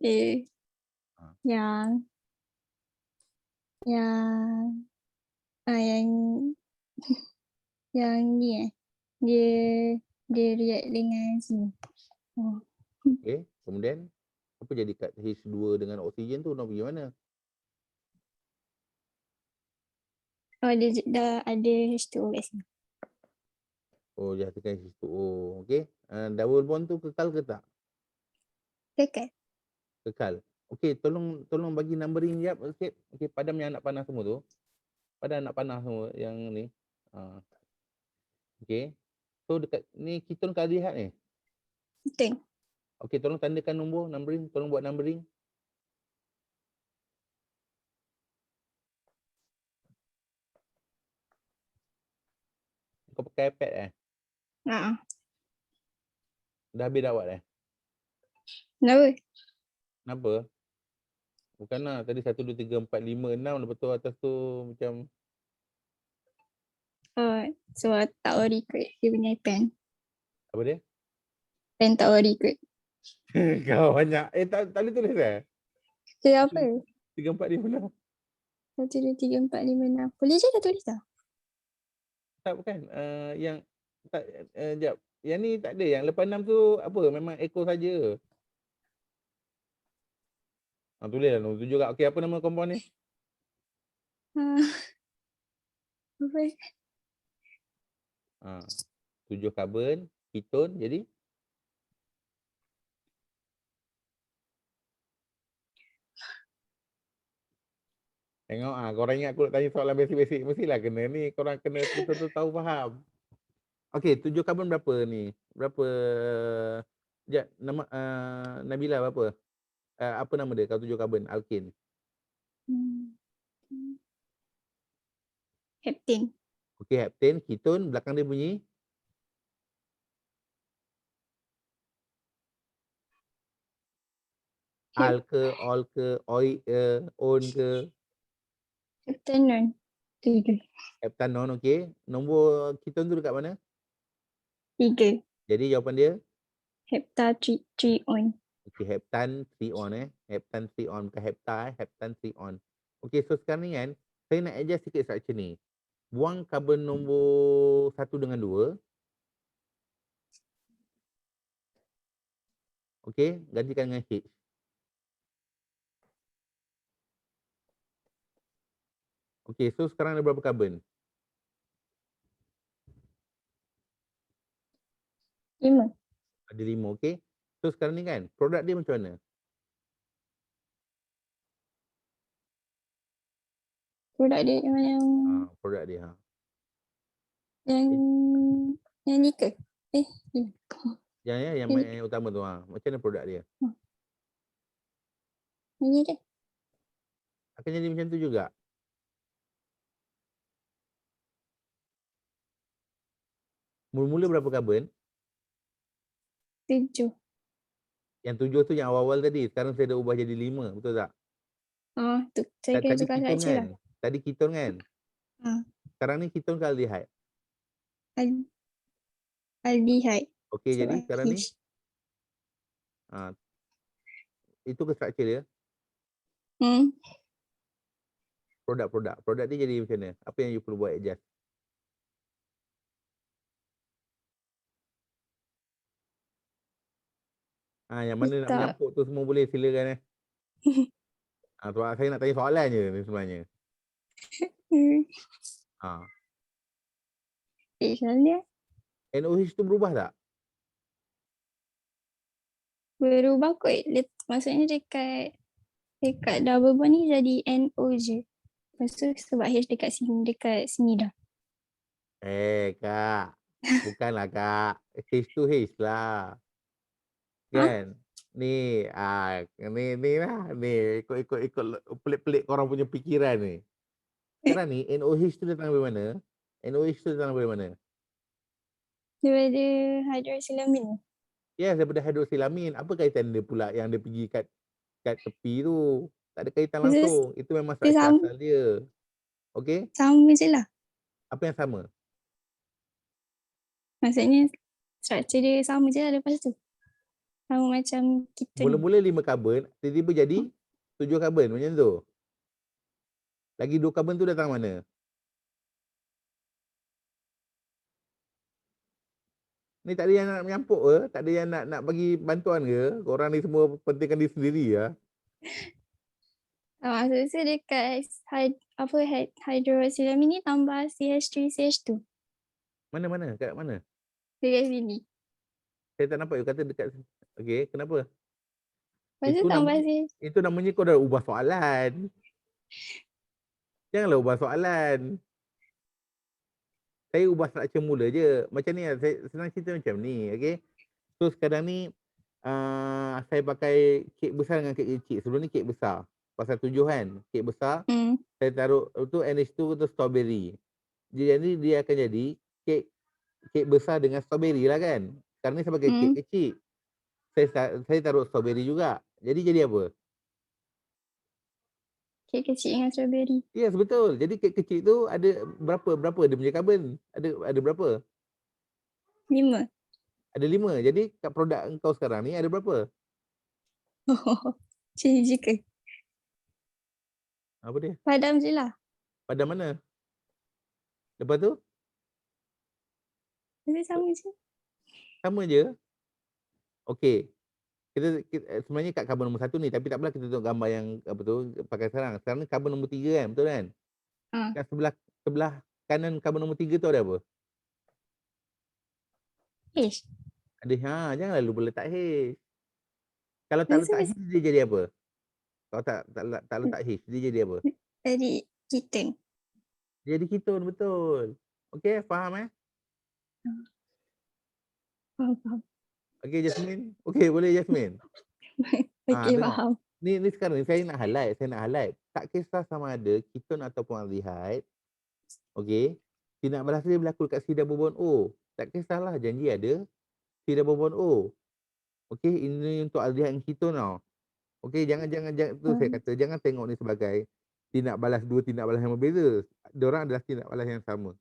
eh,
Ah.
yang yang yang ni dia react dengan sini. Oh.
Okay, kemudian apa jadi kat H2 dengan oksigen tu nak pergi mana?
Oh, dia dah ada H2O kat sini.
Oh, dia tekan H2O. Okay, double bond tu kekal ke tak?
Kekal.
Kekal. Okay, tolong bagi numbering jap sikit. Okay, padam yang anak panah semua tu. Padam anak panah semua yang ni. Okay. So dekat ni keton ke aldehyde ni?
Betul.
Okay, tolong tandakan nombor, numbering. Tolong buat numbering. Kau pakai iPad Dah habis dah buat
Kenapa?
Kenapa? Bukanlah tadi 1, 2, 3, 4, 5, 6. Lepas tu atas tu macam
Oh, so tak ori kot dia punya pen.
apa dia?
Pen tak ori kot.
Kau banyak. Tak boleh tulis
Dia apa?
3, 4, 5, 6.
1, 2, 3, 4, 5, 6. Boleh je dah tulis dah.
Tak bukan. Yang tak jap. Yang ni tak ada. Yang lepas 6 tu apa? Memang echo saja. Tulis lah nombor 7 kak. Okey, apa nama kompon ni?
Apa?
7 karbon, keton. Jadi tengok korang ingat aku nak tanya soalan basic-basic. Mestilah kena ni. Korang kena betul-betul tahu faham. Okey, 7 karbon berapa ni? Berapa? Sekejap, nama Nabila berapa? Apa nama dia kalau 7 karbon? Alkin.
Heptane.
Okey, heptane, keton, belakang dia bunyi al ke, ol ke, oi on ke?
Heptanon. 7.
Heptanon, okey. Nombor keton tu dekat mana?
3.
Jadi jawapan dia?
Hepta 3 on.
Okey, heptan 3 on Heptan 3 on, bukan hepta heptan 3 on. Okey, so sekarang ni kan, saya nak adjust sikit structure ni. Buang karbon nombor 1 dengan 2. Okey, gantikan dengan H. Okey, so sekarang ada berapa karbon?
5.
Ada 5, okey. So sekarang ni kan, produk dia macam mana?
Produk dia yang
Produk dia.
yang ni ke?
Yang
Ini.
utama tu. Macam mana produk dia?
Yang ni ke?
Akan jadi macam tu juga. Mula-mula berapa karbon?
7.
Yang 7 tu yang awal-awal tadi. Sekarang saya dah ubah jadi 5. Betul tak?
Tu saya kena
Tadi
tukar
keton
structure
kan?
lah.
Tadi keton kan? Sekarang ni keton ke aldehyde?
Aldehyde.
Okey,
So,
jadi sekarang ni
H.
itu ke structure dia. Produk dia jadi macam mana? Apa yang you perlu buat adjust? Yang mana nak
Tak.
menyampuk tu semua boleh, silakan saya nak tanya soalan je ni sebenarnya.
Soalnya
NOH tu berubah tak?
berubah kot. Maksudnya dekat double bond ni jadi NO je. Lepas tu sebab H dekat sini dah.
Kak. Bukanlah Kak. H to H lah. Kan? Ni ni lah. Ni ikut pelik-pelik korang punya fikiran ni. Sekarang ni NOH tu datang dari mana? NOH tu datang dari mana?
Daripada hydroxylamine.
Yes, daripada hidroksilamin. Apa kaitan dia pula yang dia pergi kat tepi tu? Tak ada kaitan
Dia
langsung. Itu memang
dia
struktur
sama,
asal dia. Okey?
sama je lah.
Apa yang sama?
Maksudnya struktur dia sama je lah lepas tu. Sama macam kita ni.
Mula-mula 5 karbon, tiba-tiba jadi 7 karbon macam tu. Lagi 2 karbon tu datang mana? Ni tak ada yang nak menyampuk ke? Tak ada yang nak bagi bantuan ke? Korang ni semua pentingkan diri sendiri ya.
Maksud saya dekat hydroxylamine ni tambah CH3, CH2
Mana? Kat mana?
dekat sini.
Saya tak nampak you kata dekat. Okey, kenapa?
Lepas tu tambah
Itu namanya kau dah ubah soalan. Janganlah ubah soalan. Saya ubah struktur mula je. Macam ni lah, saya senang cerita macam ni, okey. So sekarang ni saya pakai kek besar dengan kek kecil. Sebelum ni kek besar. Pasal 7 kan, kek besar. Saya taruh tu NH2 tu strawberry. Jadi dia akan jadi kek besar dengan strawberry lah kan. Sekarang ni saya pakai kek kecil. Saya taruh strawberry juga. Jadi apa?
kek kecil dengan strawberry.
Yes, betul. Jadi kek kecil tu ada berapa dia punya carbon? Ada berapa?
5.
Ada 5. Jadi kat produk engkau sekarang ni ada berapa?
Macam ni je ke?
Apa dia?
Padam je lah.
Pada mana? Lepas tu?
Tapi sama je.
Sama je. Okey. Kita sebenarnya kat karbon nombor 1 ni, tapi tak apalah kita tengok gambar yang apa tu pakai sekarang. Sekarang ni karbon nombor 3 kan, betul kan? Kat sebelah kanan karbon nombor 3 tu ada apa?
H.
Ada janganlah lupa letak H. Kalau tak letak H dia jadi apa? Kalau tak letak H dia jadi apa?
Jadi ketone.
Dia jadi ketone, betul. Okey, faham
Faham.
Okey Jasmine. Okey, boleh Jasmine.
Okey,
Tengok.
faham.
Ni sekarang ni saya nak highlight. Tak kisah sama ada ketone ataupun aldehyde. Okey. Tindak balas dia berlaku dekat C double bond O. Tak kisahlah janji ada C double bond O. Okey, ini untuk aldehyde dan ketone tau. Okey, jangan tu saya kata jangan tengok ni sebagai tindak balas dua tindak balas yang berbeza. Diorang adalah tindak balas yang sama.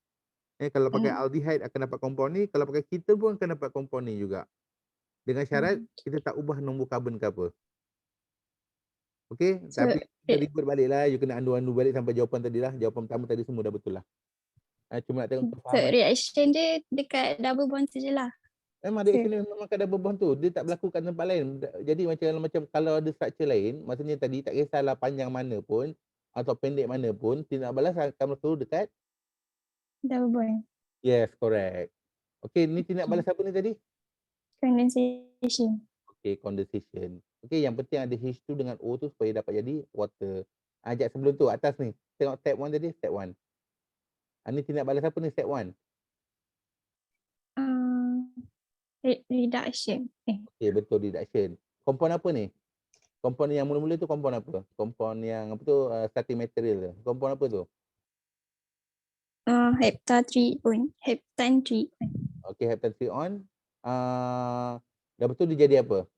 Kalau pakai aldehyde akan dapat kompon ni, kalau pakai ketone pun akan dapat kompon ni juga. Dengan syarat kita tak ubah nombor karbon ke apa. Okey, tapi kita revert balik lah. You kena andu balik sampai jawapan tadi lah. Jawapan pertama tadi semua dah betul lah. Cuma nak tengok
So
kefahaman.
reaction dia dekat double bond tu je lah.
Memang reaction dia memang kat double bond tu. Dia tak berlaku kat tempat lain. Jadi macam kalau ada structure lain, maksudnya tadi tak kisahlah panjang mana pun atau pendek mana pun, tindak balas akan berlaku dekat
Double bond.
yes, correct. Okey, ni tindak balas apa ni tadi?
Condensation.
Okey, condensation. Okey, yang penting ada H2 dengan O tu supaya dapat jadi water. Ajak sebelum tu atas ni. Tengok step 1 tadi, step 1. Ni tindak balas apa ni step 1?
Reduction.
Okey, betul reduction. Kompon apa ni? Kompon yang mula-mula tu kompon apa? Kompon yang apa tu starting material tu. Kompon apa tu?
Heptane 3 on.
Okey, heptane 3 on. Dah betul dia jadi apa?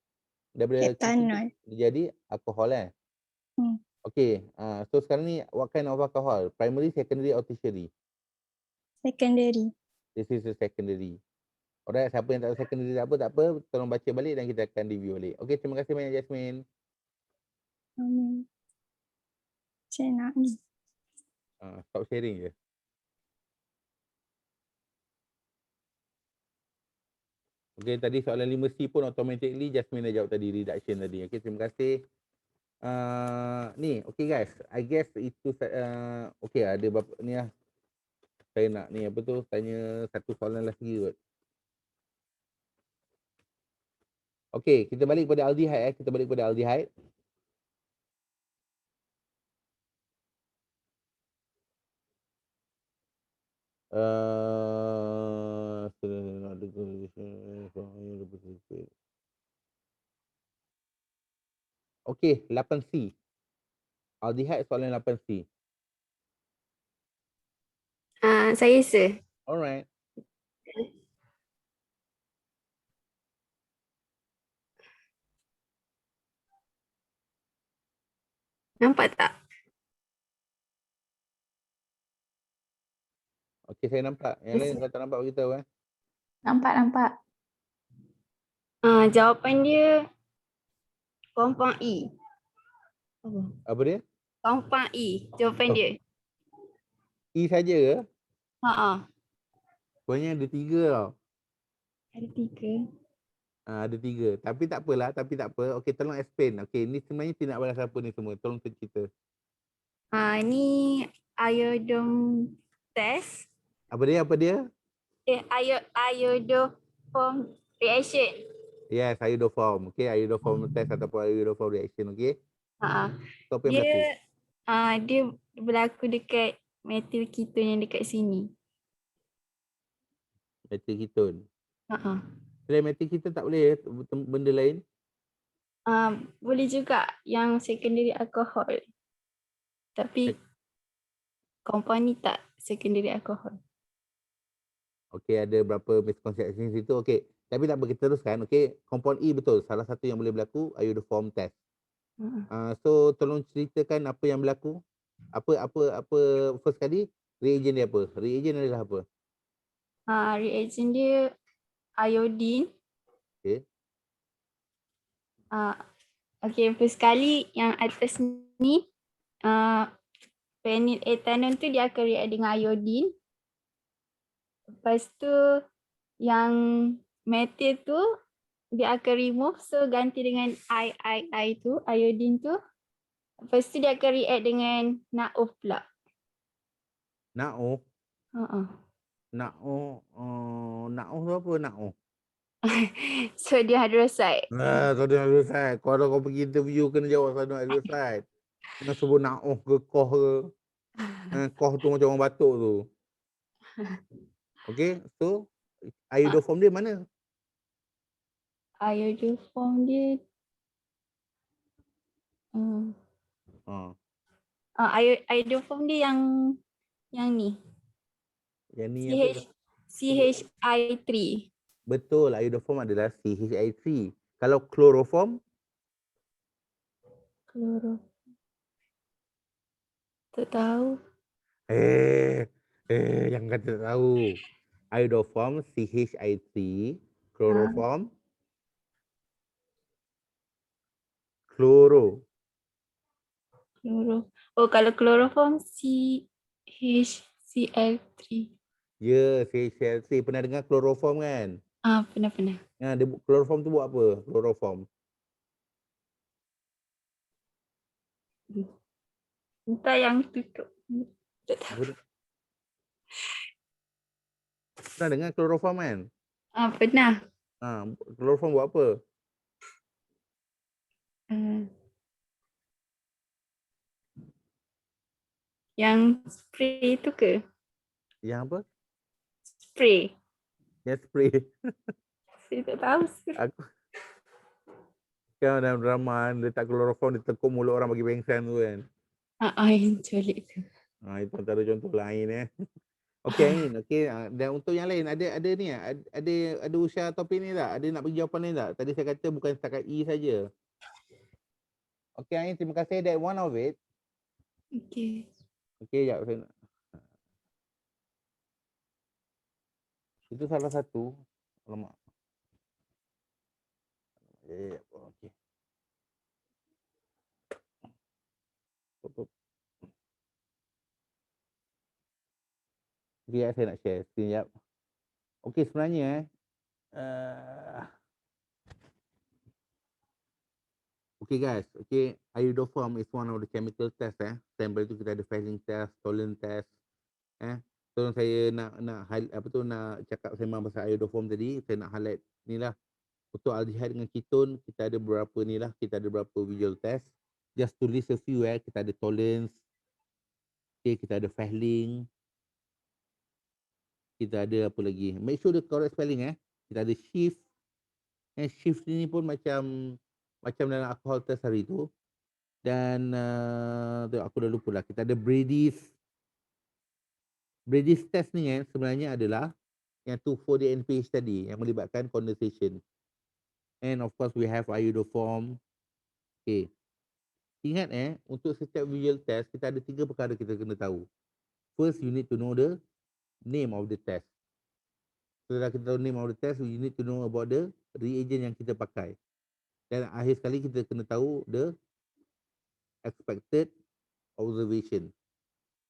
Daripada
Heptanol.
dia jadi alkohol Okey, so sekarang ni what kind of alcohol? Primary, secondary or tertiary?
Secondary.
This is the secondary. Alright, siapa yang tak tahu secondary tak apa, tolong baca balik dan kita akan review balik. Okey, terima kasih banyak Jasmine.
Macam nak ni.
Stop sharing je. Okey, tadi soalan 5C pun automatically Jasmine dah jawab tadi, reduction tadi. Okey, terima kasih. Ni, okey guys. I guess itu okey ada berapa ni lah. Saya nak ni apa tu, tanya satu soalan lagi kot. Okey, kita balik kepada aldehyde Kita balik kepada aldehyde. Okey, 8C. Aldehyde soalan 8C.
Saya sir.
Alright.
Nampak tak?
Okey, saya nampak. Yang lain kalau tak nampak beritahu
Nampak.
Jawapan dia compound E. Apa?
Apa dia?
Compound E. Jawapan
Oh.
dia.
E saja ke? Sebenarnya ada 3 tau.
Ada 3.
Ada 3. Tapi tak apa. Okey, tolong explain. Okey, ni sebenarnya tindak balas apa ni semua? Tolong cerita.
Ni iodome test.
Apa dia?
Iodoform reaction.
Yes, iodoform. Okey, iodoform test ataupun iodoform reaction. Okey. So, apa yang berlaku?
Dia berlaku dekat metil ketone yang dekat sini.
Metil ketone.
Ha.
Selain metil ketone tak boleh benda lain?
Boleh juga yang secondary alcohol. Tapi compound ni tak secondary alcohol.
Okey, ada berapa misconception situ. Okey, tapi tak apa, kita teruskan. Okey, compound E betul. Salah satu yang boleh berlaku iodoform test. So tolong ceritakan apa yang berlaku. Apa first kali reagent dia apa? Reagent adalah apa?
Reagent dia iodine.
Okey.
Okay, first kali yang atas ni phenyl ethanol tu dia akan react dengan iodine. Lepas tu yang metil tu dia akan remove, so ganti dengan I tu, iodine tu. Lepas tu dia akan react dengan NaOH pula.
NaOH. NaOH tu apa NaOH?
Sodium hydroxide.
Sodium hydroxide. Kalau kau pergi interview kena jawab sodium hydroxide. Jangan sebut NaOH ke koh ke. Koh tu macam orang batuk tu. Okey, so iodoform dia mana?
Iodoform dia iodoform dia yang ni.
Yang ni apa?
CHI3.
Betul, iodoform adalah CHI3. Kalau chloroform?
Tak tahu.
Yang kata tak tahu. Iodoform CHI3, chloroform chloro.
Kalau chloroform CHCl3.
Ya, CHCl3. Pernah dengar chloroform kan?
Pernah.
Chloroform tu buat apa? Chloroform.
Entah yang tutup. Tak tahu.
Pernah dengar chloroform kan?
Pernah.
Chloroform buat apa?
Yang spray tu ke?
Yang apa?
Spray.
Yang spray.
Saya tak tahu.
Aku kan dalam drama letak chloroform di tekuk mulut orang bagi pengsan tu kan.
Yang culik tu.
Itu antara contoh lain Okey Ain, okey. Dan untuk yang lain ada ni ada usaha topik ni tak? Ada nak bagi jawapan lain tak? Tadi saya kata bukan setakat E saja. Okey Ain, terima kasih, that one of it.
Okey.
Okey, jap saya nak. Itu salah satu. Alamak. Okey. Okey, saya nak share screen jap. Okey, sebenarnya okay guys, okay, iodoform is one of the chemical test Sample tu kita ada Fehling test, Tollens test. So saya nak nak cakap sembang pasal iodoform tadi, saya nak highlight ni lah. Untuk aldehyde dengan ketone, kita ada beberapa ni lah, kita ada beberapa visual test. Just to list a few kita ada Tollens, okay, kita ada Fehling, kita ada apa lagi? Make sure the correct spelling Kita ada Shift. Shift ni pun macam dalam alcohol test hari tu. Dan aku dah lupa lah. Kita ada Brady's. Brady's test ni sebenarnya adalah yang 2,4-D NPH tadi yang melibatkan condensation. And of course we have iodoform. Okay. Ingat untuk setiap visual test, kita ada 3 perkara kita kena tahu. First, you need to know the name of the test. Setelah kita tahu name of the test, you need to know about the reagent yang kita pakai. Dan akhir sekali kita kena tahu the expected observation.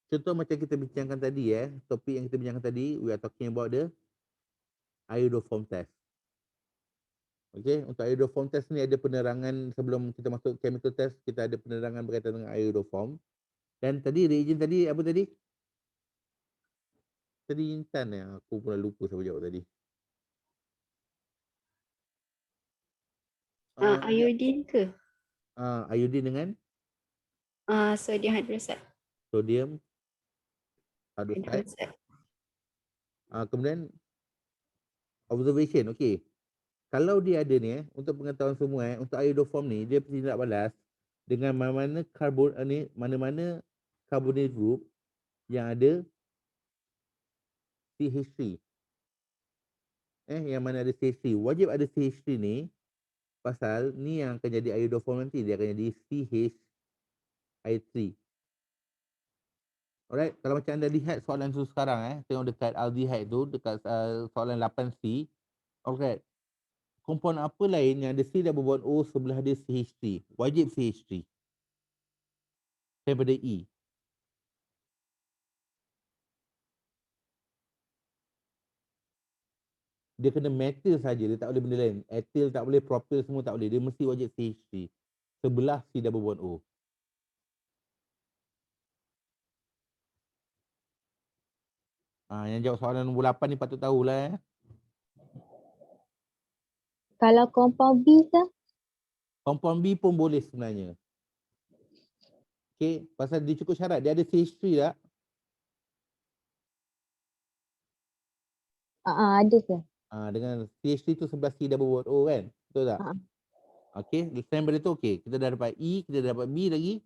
Contoh macam kita bincangkan tadi topik yang kita bincangkan tadi, we are talking about the iodoform test. Okay, untuk iodoform test ni ada penerangan sebelum kita masuk chemical test, kita ada penerangan berkaitan dengan iodoform. Dan tadi reagent tadi apa tadi? Tadi Intan aku pun dah lupa siapa jawab tadi.
Iodine ke?
Iodine dengan
Sodium hydroxide.
sodium hydroxide. Kemudian observation, okey. Kalau dia ada ni untuk pengetahuan semua untuk iodoform ni, dia tindak balas dengan mana-mana karbon mana-mana carbonyl group yang ada CH3. Yang mana ada CH3. Wajib ada CH3 ni pasal ni yang akan jadi iodoform nanti, dia akan jadi CH3. Alright, kalau macam anda lihat soalan tu sekarang tengok dekat aldehyde tu, dekat soalan 8C. Alright. Komponen apa lain yang ada C double bond O sebelah dia CH3? Wajib CH3. Daripada E. Dia kena metal saja, dia tak boleh benda lain. Ethyl tak boleh, propyl semua tak boleh. Dia mesti wajib CH3. Sebelah C double bond O. Yang jawab soalan nombor 8 ni patut tahulah.
Kalau compound B ke?
Compound B pun boleh sebenarnya. Okay, pasal dia cukup syarat. Dia ada CH3 tak?
Ada ke?
Dengan CH3 tu sebelah C double bond O kan? Betul tak? Okay, selain daripada tu okay. Kita dah dapat E, kita dah dapat B lagi.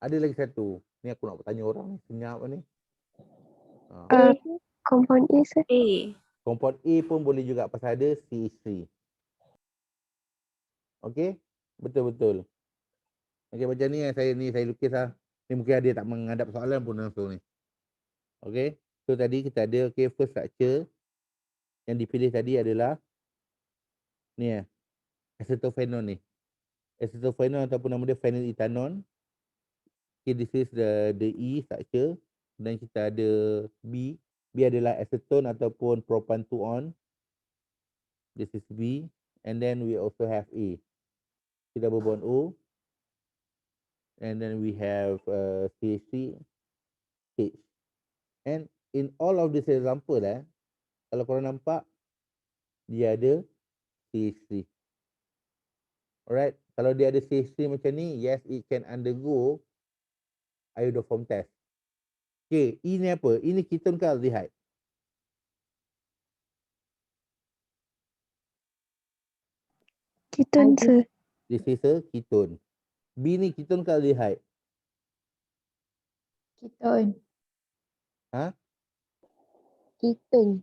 Ada lagi satu. Ni aku nak bertanya orang ni. Senyap ni.
Compound A, sir.
Compound A pun boleh juga pasal ada CH3. Okay? Betul-betul. Okay, macam ni saya lukis lah. Ni mungkin dia tak menghadap soalan pun langsung ni. Okay? So tadi kita ada first structure. Yang dipilih tadi adalah ni acetophenone ni. Acetophenone ataupun nama dia phenylethanone. Okay, this is the E structure. Dan kita ada B. B adalah acetone ataupun propan 2-on. This is B. And then we also have A. C double bond O. And then we have CH3, H. And in all of this example kalau korang nampak, dia ada CH3. Alright. Kalau dia ada CH3 macam ni, yes, it can undergo iodoform test. Okay, E ni apa? E ni ketone ke aldehyde?
Ketone, sir.
This is a ketone. B ni ketone ke aldehyde?
Ketone.
Ketone.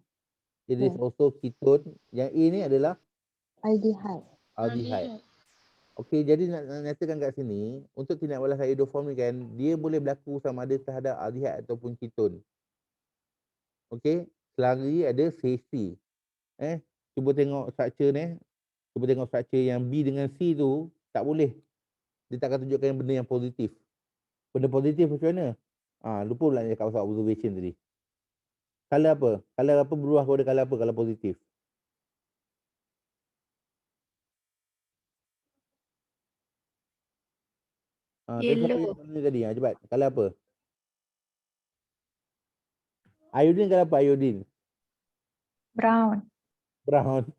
It is also ketone. Yang A ni adalah
Aldehyde.
aldehyde. Okey, jadi nak nyatakan kat sini, untuk tindak balas iodoform ni kan, dia boleh berlaku sama ada terhadap aldehyde ataupun ketone. Okey, selagi ada CH3. Cuba tengok structure ni. Cuba tengok structure yang B dengan C tu, tak boleh. Dia tak akan tunjukkan benda yang positif. Benda positif macam mana? Lupa pula cakap pasal observation tadi. Color apa? Color apa berubah kepada color apa kalau positif?
Yellow.
Tadi cepat. Color apa? Iodine color apa iodine?
Brown.
Brown.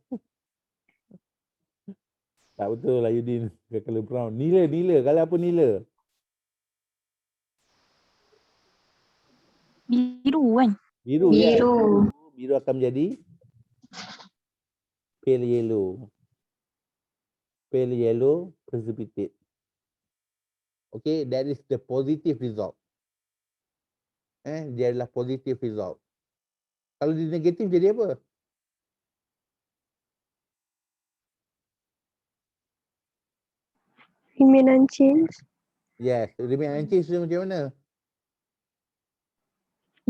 Tak betul iodine color brown. Nila. Color apa nila?
Biru kan?
Biru. Ya. Biru akan menjadi pale yellow. Pale yellow precipitate. Okay, that is the positive result. Dia adalah positive result. Kalau dia negatif jadi apa?
Remain unchanged.
Yes, remain unchanged tu macam mana?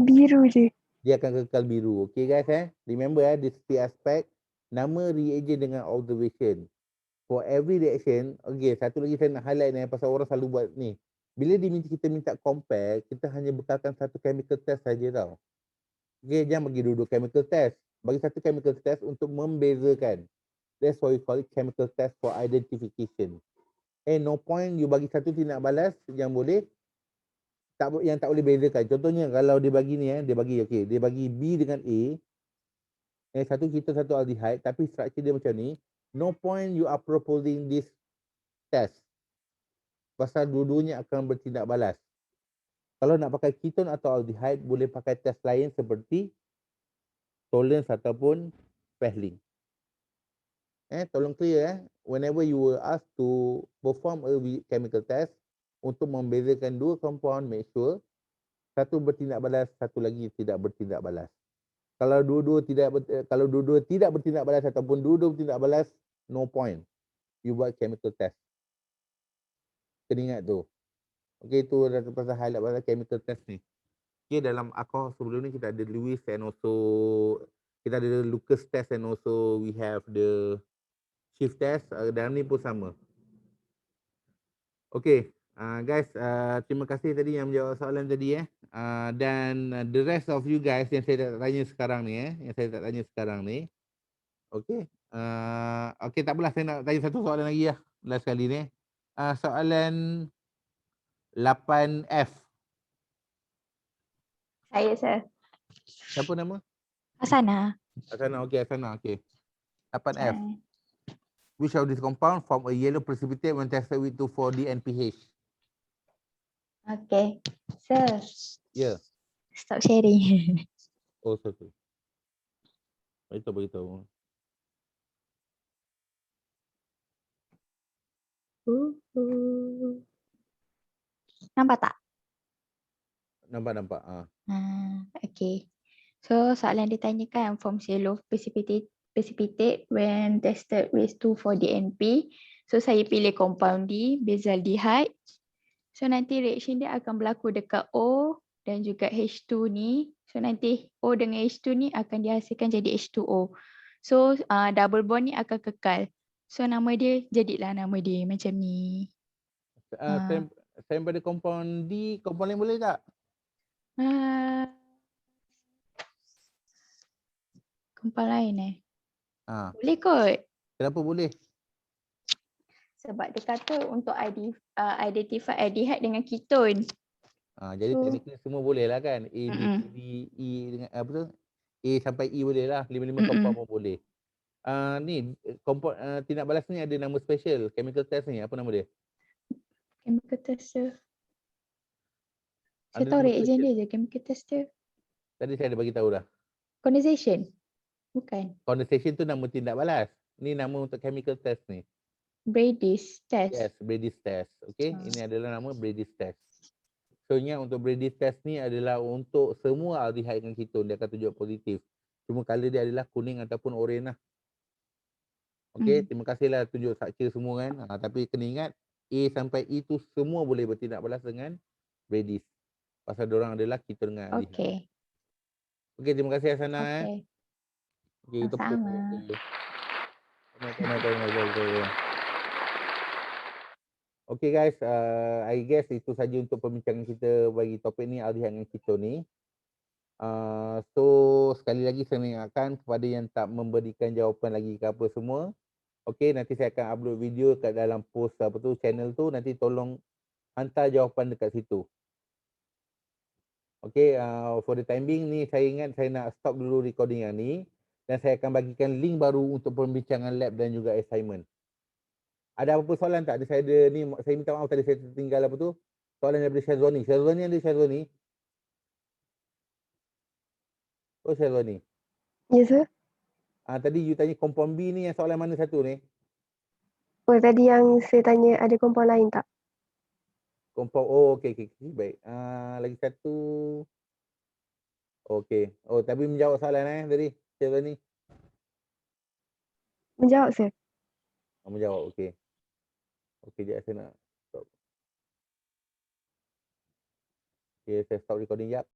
Biru je.
Dia akan kekal biru. Okay guys remember di setiap aspek nama reagent dengan observation. For every reaction, okay, satu lagi saya nak highlight ni pasal orang selalu buat ni. Bila kita minta compare, kita hanya bekalkan satu chemical test saja tau. Okay, jangan bagi dua-dua chemical test. Bagi satu chemical test untuk membezakan. That's why we call it chemical test for identification. No point you bagi satu tindak balas yang boleh tak boleh bezakan. Contohnya kalau dia bagi ni dia bagi B dengan A. Satu keto satu aldehyde tapi struktur dia macam ni. No point you are proposing this test. Pasal dua-duanya akan bertindak balas. Kalau nak pakai ketone atau aldehyde boleh pakai test lain seperti Tollens ataupun Fehling. Tolong clear whenever you were asked to perform a chemical test untuk membezakan dua compound, make sure satu bertindak balas, satu lagi tidak bertindak balas. Kalau dua-dua tidak bertindak balas ataupun dua-dua bertindak balas, no point you buat chemical test. Kena ingat tu. Okay, itu dah pasal highlight pasal chemical test ni. Okay, dalam alcohol sebelum ni kita ada Lewis and also kita ada Lucas test and also we have the shift test. Dalam ni pun sama. Okay, guys, terima kasih tadi yang menjawab soalan tadi dan the rest of you guys yang saya tak tanya sekarang ni, okay. Okay, tak apalah, saya nak tanya satu soalan lagi last kali ni. Soalan 8F.
Saya.
Siapa nama?
Asana.
Asana, okay. 8F. Which of these compound form a yellow precipitate when tested with 2,4-D and pH?
Okay. Sir.
Yeah.
Stop sharing.
Oh, sorry. Beritahu.
Nampak tak?
Nampak.
Okay. So soalan ditanyakan forms yellow precipitate when tested with 2,4-DNP. So saya pilih compound D, benzaldehyde. So nanti reaction dia akan berlaku dekat O dan juga H2 ni. So nanti O dengan H2 ni akan dihasilkan jadi H2O. So double bond ni akan kekal. So nama dia jadilah nama dia macam ni.
Saya pada compound D, compound lain boleh tak?
Compound lain boleh kot.
Kenapa boleh?
Sebab dia kata untuk identify aldehyde dengan ketone.
Jadi technically semua boleh lah kan? A, B, C, D, E dengan apa tu? A sampai E boleh lah. 5 compound pun boleh. Ni compound tindak balas ni ada nama special. Chemical test ni apa nama dia?
Chemical test dia. Saya tahu reagen dia je, chemical test dia.
Tadi saya ada bagi tahu dah.
Condensation. Bukan.
Condensation tu nama tindak balas. Ni nama untuk chemical test ni.
Brady's test.
Yes, Brady's test. Okay, ini adalah nama Brady's test. So ingat untuk Brady's test ni adalah untuk semua aldehyde dengan ketone dia akan tunjuk positif. Cuma color dia adalah kuning ataupun oren lah. Okay, terima kasihlah tunjuk structure semua kan. Tapi kena ingat A sampai E tu semua boleh bertindak balas dengan Brady's. Pasal diorang adalah ketone dengan aldehyde. Okay, terima kasih Asana. Okay,
sama-sama.
Okay guys, I guess itu saja untuk perbincangan kita bagi topik ni aldehyde dengan ketone ni. So sekali lagi saya ingatkan kepada yang tak memberikan jawapan lagi ke apa semua. Okay, nanti saya akan upload video kat dalam post channel tu, nanti tolong hantar jawapan dekat situ. Okay, for the time being ni saya ingat saya nak stop dulu recording yang ni dan saya akan bagikan link baru untuk perbincangan lab dan juga assignment. Ada apa-apa soalan tak? Saya minta maaf tadi saya tertinggal apa tu? Soalan daripada Syazwani. Syazwani. Oh, Syazwani.
Yes, sir.
Tadi you tanya compound B ni yang soalan mana satu ni?
Oh, tadi yang saya tanya ada compound lain tak?
Compound, oh okey. Baik. Lagi satu. Okey. Oh, tapi menjawab soalan tadi. Siapa ni?
Menjawab, sir.
Menjawab. Okey. Okey, jap saya nak stop. Okey, saya stop recording jap.